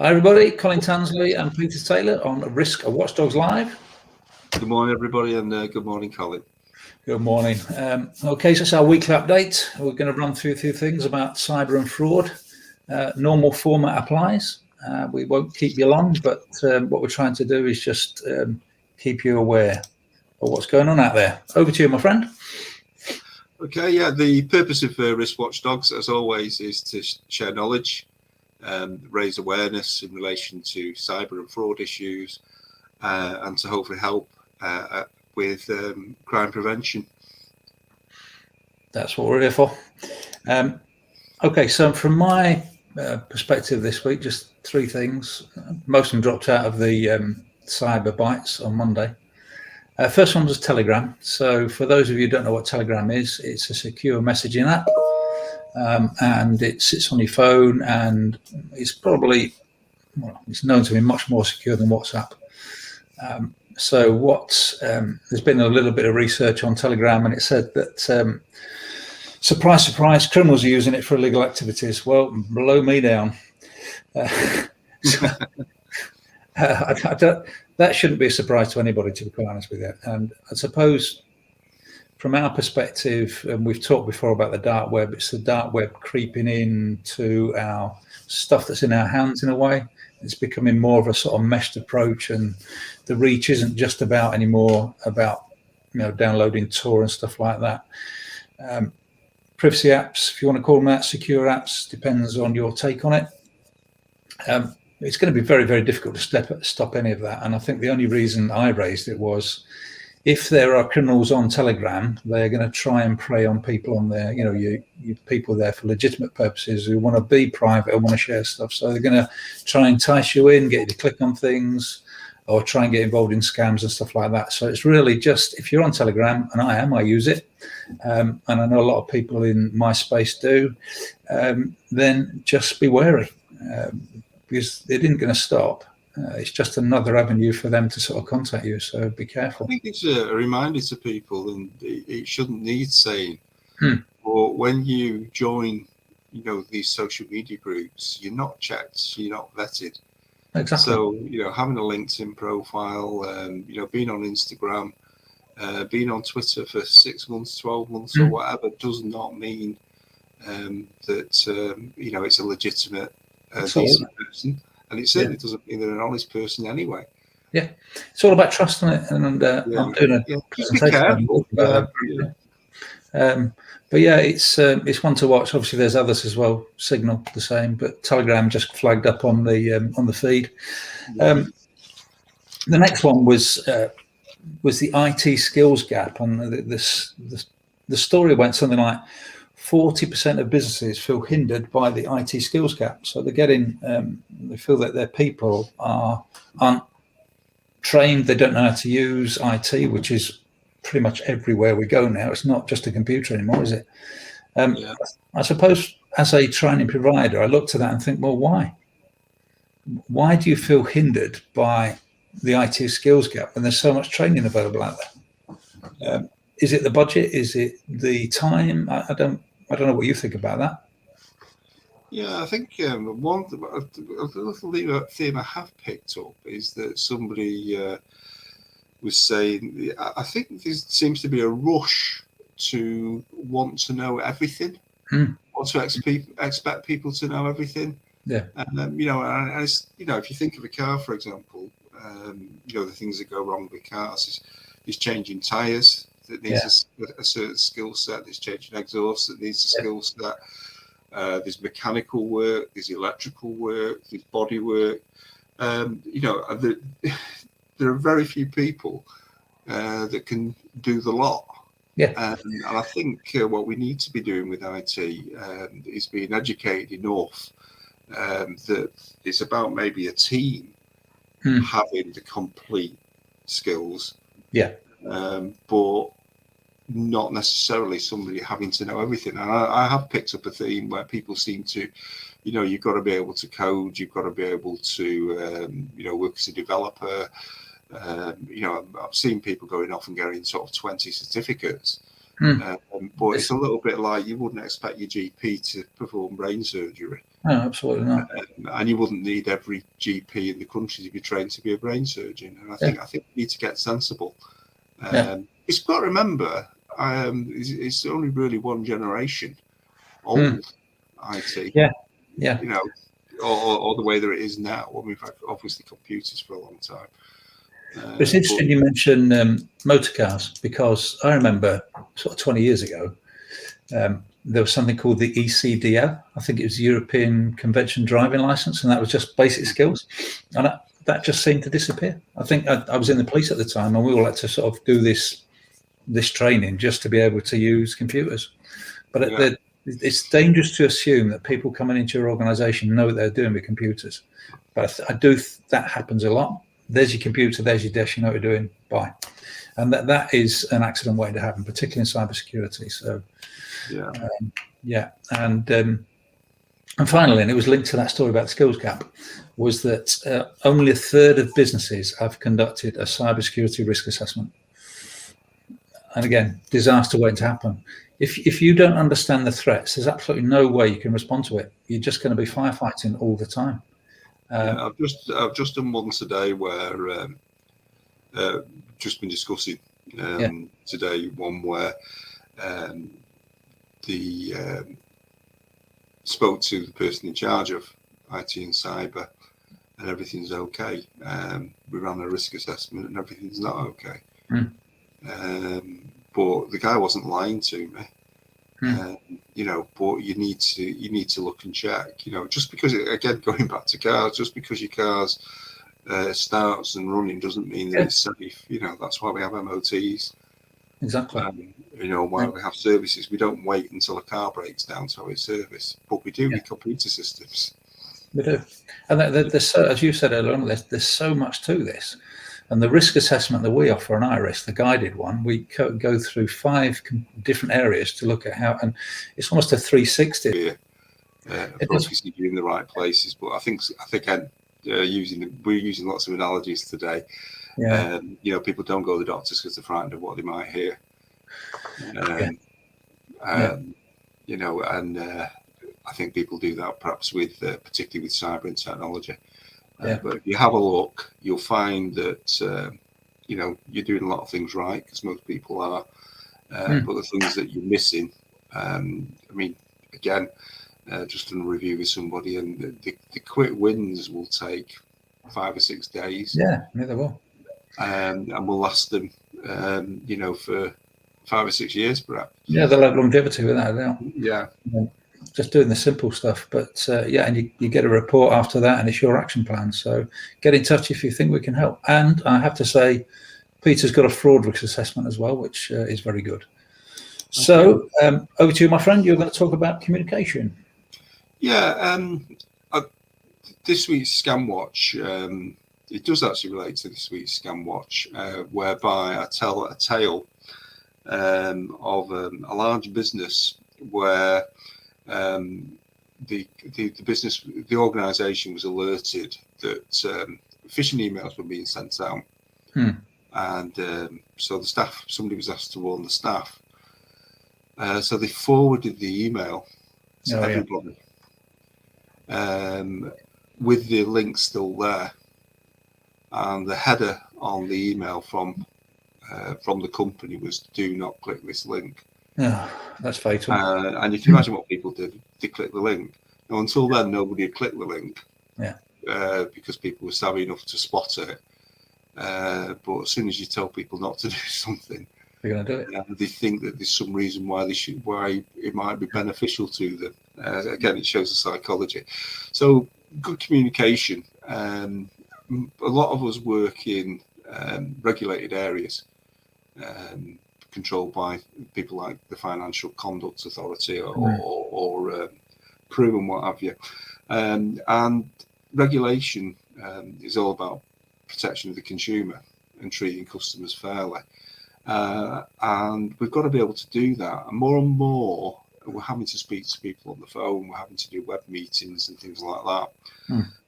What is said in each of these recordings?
Hi everybody, Colin Tansley and Peter Taylor on Risk of Watchdogs Live. Good morning everybody, and good morning Colin. Good morning. Okay, so it's our weekly update. We're going to run through a few things about cyber and fraud. Normal format applies. We won't keep you long, but what we're trying to do is just keep you aware of what's going on out there. Over to you, my friend. Okay, yeah, the purpose of Risk Watchdogs, as always, is to share knowledge, raise awareness in relation to cyber and fraud issues, and to hopefully help with crime prevention. That's what we're here for. Okay, so from my perspective this week, just three things. Most of them dropped out of the cyber bites on Monday. First one was Telegram. So for those of you who don't know what Telegram is, it's a secure messaging app. And it sits on your phone, and it's probably, well, it's known to be much more secure than WhatsApp. So there's been a little bit of research on Telegram, and it said that, surprise, surprise, criminals are using it for illegal activities. Well, blow me down. That shouldn't be a surprise to anybody, to be quite honest with you. And I suppose from our perspective, and we've talked before about the dark web, it's the dark web creeping into our stuff that's in our hands in a way. It's becoming more of a sort of meshed approach, and the reach isn't just about anymore about, downloading Tor and stuff like that. Privacy apps, if you want to call them that, secure apps, depends on your take on it. It's going to be very, very difficult to stop any of that. And I think the only reason I raised it was, if there are criminals on Telegram, they're going to try and prey on people on there. You people there for legitimate purposes who want to be private or want to share stuff. So they're going to try and entice you in, get you to click on things, or try and get involved in scams and stuff like that. So it's really just, if you're on Telegram, and I use it, and I know a lot of people in my space do, then just be wary, because it isn't going to stop. It's just another avenue for them to sort of contact you, so be careful. I think it's a reminder to people, and it shouldn't need saying, but when you join, these social media groups, you're not checked, you're not vetted. Exactly. So, having a LinkedIn profile, being on Instagram, being on Twitter for 6 months, 12 months or whatever, does not mean that, it's a legitimate, decent person. And it certainly doesn't mean they're an honest person anyway. Yeah, it's all about trust in it. And I'm doing a presentation. But yeah, it's one to watch. Obviously, there's others as well. Signal the same, but Telegram just flagged up on the feed. The next one was the IT skills gap, and the story went something like 40% of businesses feel hindered by the IT skills gap. So they're getting, they feel that their people aren't trained. They don't know how to use IT, which is pretty much everywhere we go now. It's not just a computer anymore, is it? I suppose as a training provider, I look to that and think, well, why? Why do you feel hindered by the IT skills gap when there's so much training available out there? Is it the budget? Is it the time? I don't know what you think about that. Yeah, I think one little theme I have picked up is that somebody was saying, I think there seems to be a rush to want to know everything, or to expect people to know everything. Yeah. And and it's, if you think of a car, for example, the things that go wrong with cars is changing tires. That needs a certain skill set. There's changing exhaust that needs a skill set. There's mechanical work. There's electrical work. There's body work. There are very few people that can do the lot. Yeah. And I think what we need to be doing with IT is being educated enough that it's about maybe a team having the complete skills. Yeah. But not necessarily somebody having to know everything. And I have picked up a theme where people seem to, you've got to be able to code, you've got to be able to, work as a developer. I've seen people going off and getting sort of 20 certificates. But it's a little bit like you wouldn't expect your GP to perform brain surgery. No, absolutely not. And you wouldn't need every GP in the country to be trained to be a brain surgeon. And I think we need to get sensible. You've got to remember, it's only really one generation old, IT. Yeah, yeah. You know, or the way that it is now. Well, we've had obviously computers for a long time. It's interesting you mention motor cars, because I remember sort of 20 years ago, there was something called the ECDO. I think it was European Convention Driving License, and that was just basic skills. And that just seemed to disappear. I think I was in the police at the time, and we all had to sort of do this training just to be able to use computers. But it's dangerous to assume that people coming into your organisation know what they're doing with computers. But that happens a lot. There's your computer, there's your desk, you know what you're doing, bye. And that is an accident waiting to happen, particularly in cybersecurity. So, and finally, and it was linked to that story about the skills gap, was that only a third of businesses have conducted a cybersecurity risk assessment. And again, disaster waiting to happen. If you don't understand the threats, there's absolutely no way you can respond to it. You're just going to be firefighting all the time. I've just done one today where just been discussing today one where spoke to the person in charge of IT and cyber, and everything's okay. We ran a risk assessment and everything's not okay. But the guy wasn't lying to me. But you need to look and check. Just because again, going back to cars, just because your car's starts and running doesn't mean that it's safe. That's why we have MOTs. Exactly. Why we have services. We don't wait until a car breaks down to have it serviced, but we do with computer systems. We do, and there's so, as you said earlier on, there's so much to this. And the risk assessment that we offer on IRIS, the guided one, we go through 5 different areas to look at how, and it's almost a 360. Obviously you're in the right places, but I think we're using lots of analogies today. People don't go to the doctors because they're frightened of what they might hear. I think people do that perhaps particularly with cyber and technology. But if you have a look, you'll find that you're doing a lot of things right, because most people are. But the things that you're missing, just in a review with somebody, and the quick wins will take 5 or 6 days. Yeah, they will. And will last them, for 5 or 6 years, perhaps. Yeah, they'll have longevity without a doubt. Yeah. Just doing the simple stuff, but and you get a report after that, and it's your action plan. So get in touch if you think we can help. And I have to say, Peter's got a fraud risk assessment as well, which is very good. Okay. So over to you, my friend. You're going to talk about communication. Yeah, this week's Scam Watch, it does actually relate to this week's Scam Watch, whereby I tell a tale of a large business where the business, the organisation was alerted that phishing emails were being sent out, and so somebody was asked to warn the staff. So they forwarded the email to everybody, with the link still there, and the header on the email from the company was "Do not click this link." Yeah, that's fatal. And you can imagine what people did. They clicked the link. Now, until then, nobody had clicked the link. Because people were savvy enough to spot it. But as soon as you tell people not to do something, they're going to do it. They think that there's some reason why it might be beneficial to them. Again, it shows the psychology. So, good communication. A lot of us work in regulated areas. Controlled by people like the Financial Conduct Authority or CRU and what have you. And regulation is all about protection of the consumer and treating customers fairly. And we've got to be able to do that. And more, we're having to speak to people on the phone, we're having to do web meetings and things like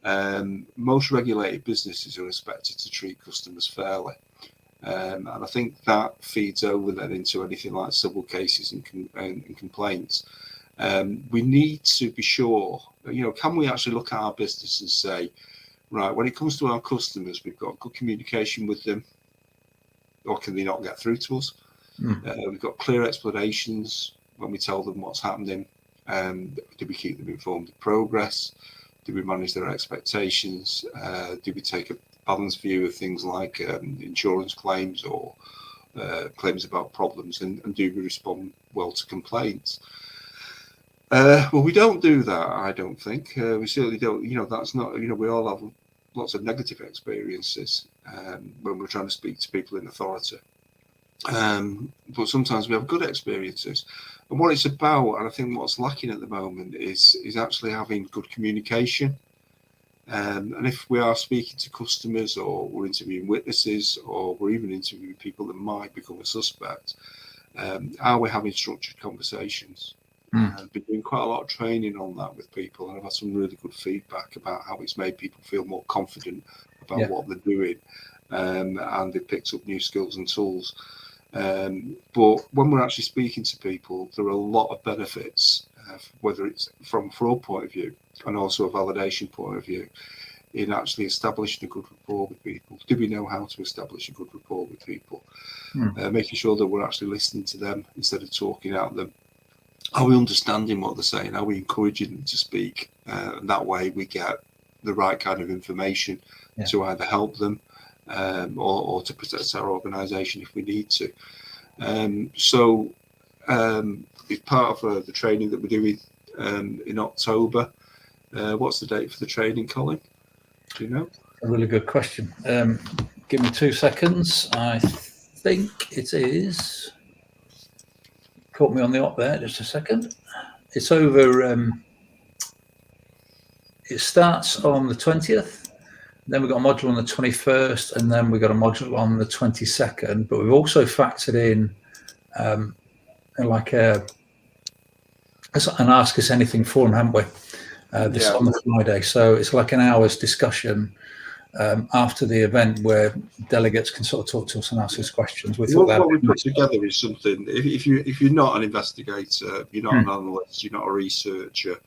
that. Most regulated businesses are expected to treat customers fairly. And I think that feeds over then into anything like civil cases and complaints. We need to be sure, can we actually look at our business and say, right, when it comes to our customers, we've got good communication with them, or can they not get through to us? We've got clear explanations when we tell them what's happening. Do we keep them informed of progress? Do we manage their expectations? Do we take a balanced view of things like insurance claims or claims about problems? And do we respond well to complaints? Well, we don't do that, I don't think. We certainly don't, that's not, we all have lots of negative experiences when we're trying to speak to people in authority. But sometimes we have good experiences. And what it's about, and I think what's lacking at the moment, is actually having good communication. And if we are speaking to customers, or we're interviewing witnesses, or we're even interviewing people that might become a suspect, are we having structured conversations? I've been doing quite a lot of training on that with people, and I've had some really good feedback about how it's made people feel more confident about what they're doing, and they've picked up new skills and tools. But when we're actually speaking to people, there are a lot of benefits, whether it's from a fraud point of view and also a validation point of view, in actually establishing a good rapport with people. Do we know how to establish a good rapport with people? Making sure that we're actually listening to them instead of talking at them. Are we understanding what they're saying? Are we encouraging them to speak? And that way we get the right kind of information to either help them or to protect our organisation if we need to. So it's part of the training that we're doing in October. What's the date for the training, Colin? Do you know? A really good question. Give me 2 seconds. I think it is. Caught me on the op there, just a second. It's over, it starts on the 20th, then we've got a module on the 21st, and then we've got a module on the 22nd, but we've also factored in like an Ask Us Anything forum, haven't we? This on the Friday. So it's like an hour's discussion after the event where delegates can sort of talk to us and ask us questions. What we put together is something, if you're not an investigator, you're not an analyst, you're not a researcher,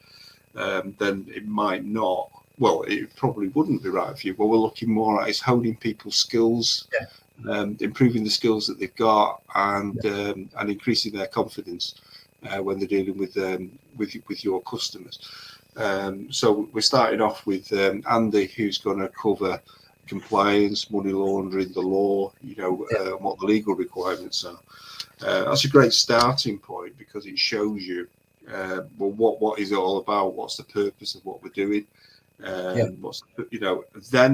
then it might not, well, it probably wouldn't be right for you. What we're looking more at is honing people's skills, improving the skills that they've got, and increasing their confidence when they're dealing with your customers. So we're starting off with Andy, who's going to cover compliance, money laundering, the law, what the legal requirements are. That's a great starting point because it shows you what is it all about, what's the purpose of what we're doing. Then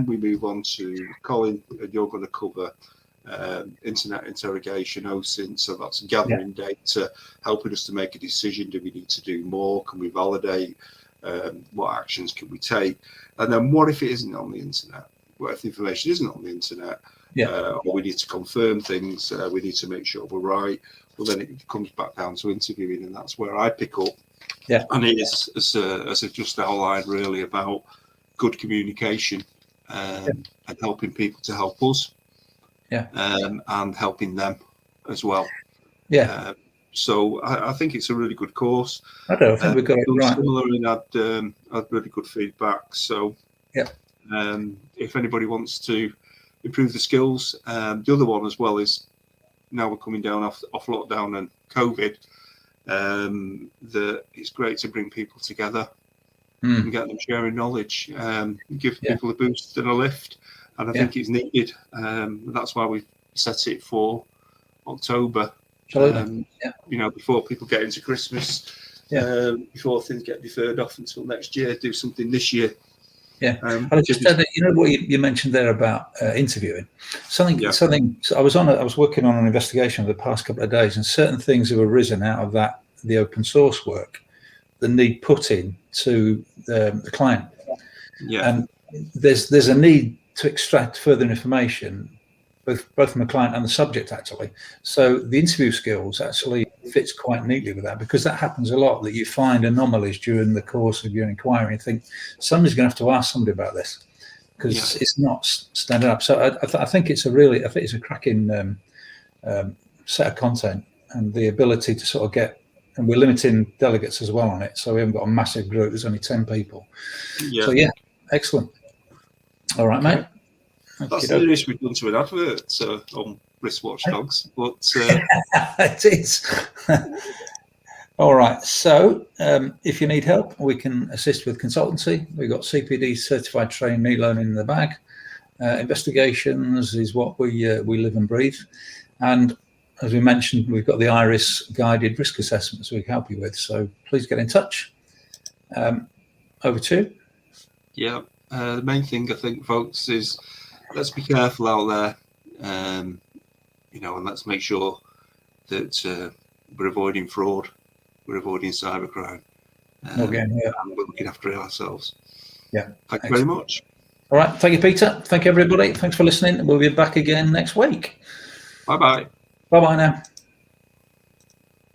we move on to Colin, and you're going to cover internet interrogation, OSINT, so that's gathering data, helping us to make a decision. Do we need to do more? Can we validate? What actions can we take? And then what if it isn't on the internet? What if the information isn't on the internet? Or we need to confirm things, we need to make sure we're right. Well, then it comes back down to interviewing, and that's where I pick up. And it is, as I've just outlined, really about good communication and helping people to help us, and helping them as well. So I think it's a really good course. I think we've got it right. Similar, and had really good feedback. So if anybody wants to improve the skills, the other one as well is, now we're coming down off lockdown and COVID, that it's great to bring people together and get them sharing knowledge, give people a boost and a lift, and I think it's needed. That's why we set it for October. Before people get into Christmas, before things get deferred off until next year, do something this year. I just said that, what you mentioned there about interviewing, something. So I was working on an investigation over the past couple of days, and certain things have arisen out of the open source work that need putting to the client. And there's a need to extract further information, both from the client and the subject, actually. So the interview skills actually fits quite neatly with that, because that happens a lot, that you find anomalies during the course of your inquiry and think somebody's going to have to ask somebody about this, because it's not standing up. So I think it's a cracking set of content, and the ability to sort of get and we're limiting delegates as well on it, so we haven't got a massive group. There's only 10 people. Yeah. So yeah, excellent. All right, mate. That's the nearest we've done to an advert on Risk Watchdogs, but it is. All right. So if you need help, we can assist with consultancy. We've got CPD certified trainee learning in the bag. Investigations is what we live and breathe. And as we mentioned, we've got the IRIS guided risk assessments we can help you with. So please get in touch. Over to you. Yeah. The main thing I think, folks, is let's be careful out there, you know, and let's make sure that we're avoiding fraud, we're avoiding cybercrime, and we're looking after it ourselves. Yeah. Thank you very much. All right. Thank you, Peter. Thank you, everybody. Thanks for listening. We'll be back again next week. Bye-bye. Bye-bye now.